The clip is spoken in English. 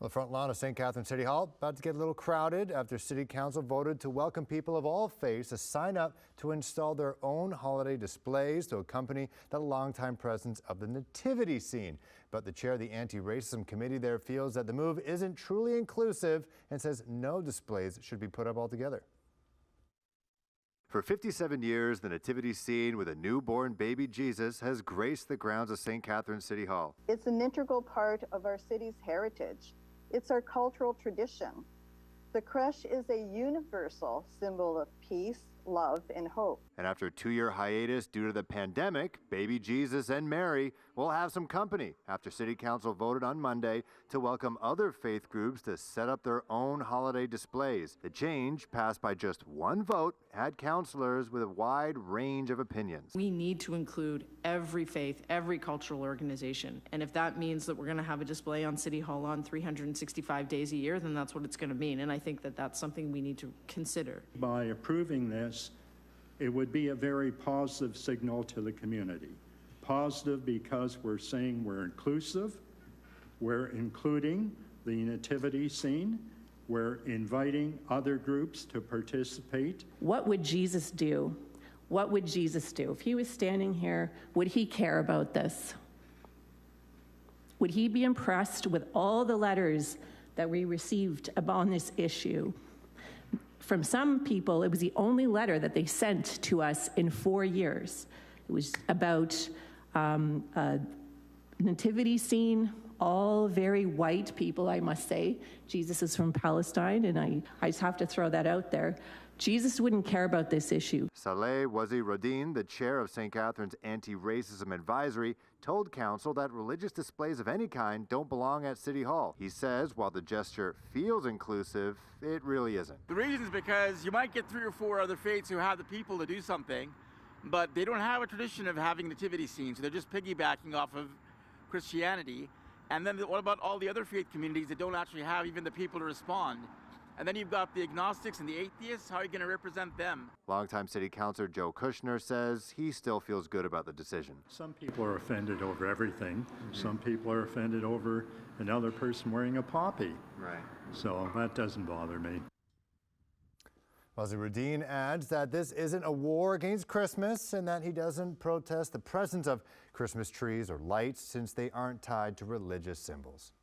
The front lawn of St. Catharines City Hall about to get a little crowded after City Council voted to welcome people of all faiths to sign up to install their own holiday displays to accompany the longtime presence of the nativity scene. But the chair of the anti-racism committee there feels that the move isn't truly inclusive and says no displays should be put up altogether. For 57 years, the nativity scene with a newborn baby Jesus has graced the grounds of St. Catharines City Hall. It's an integral part of our city's heritage. It's our cultural tradition. The creche is a universal symbol of peace, love, and hope. And after a 2-year hiatus due to the pandemic, baby Jesus and Mary will have some company after City Council voted on Monday to welcome other faith groups to set up their own holiday displays. The change, passed by just one vote, had councillors with a wide range of opinions. We need to include every faith, every cultural organization. And if that means that we're going to have a display on City Hall on 365 days a year, then that's what it's going to mean. And I think that that's something we need to consider. By approving this, it would be a very positive signal to the community. Positive because we're saying we're inclusive, we're including the nativity scene, we're inviting other groups to participate. What would Jesus do? What would Jesus do? If he was standing here, would he care about this? Would he be impressed with all the letters that we received on this issue? From some people, it was the only letter that they sent to us in 4 years. It was about a nativity scene, all very white people, I must say. Jesus is from Palestine, and I just have to throw that out there. Jesus wouldn't care about this issue. Saleh Waziruddin, the chair of St. Catharines Anti-Racism Advisory, told council that religious displays of any kind don't belong at City Hall. He says while the gesture feels inclusive, it really isn't. The reason is because you might get 3 or 4 other faiths who have the people to do something, but they don't have a tradition of having nativity scenes, so they're just piggybacking off of Christianity. And then what about all the other faith communities that don't actually have even the people to respond? And then you've got the agnostics and the atheists. How are you going to represent them? Longtime City Councillor Joe Kushner says he still feels good about the decision. Some people are offended over everything. Some people are offended over another person wearing a poppy. Right. So that doesn't bother me. Waziruddin adds that this isn't a war against Christmas and that he doesn't protest the presence of Christmas trees or lights since they aren't tied to religious symbols.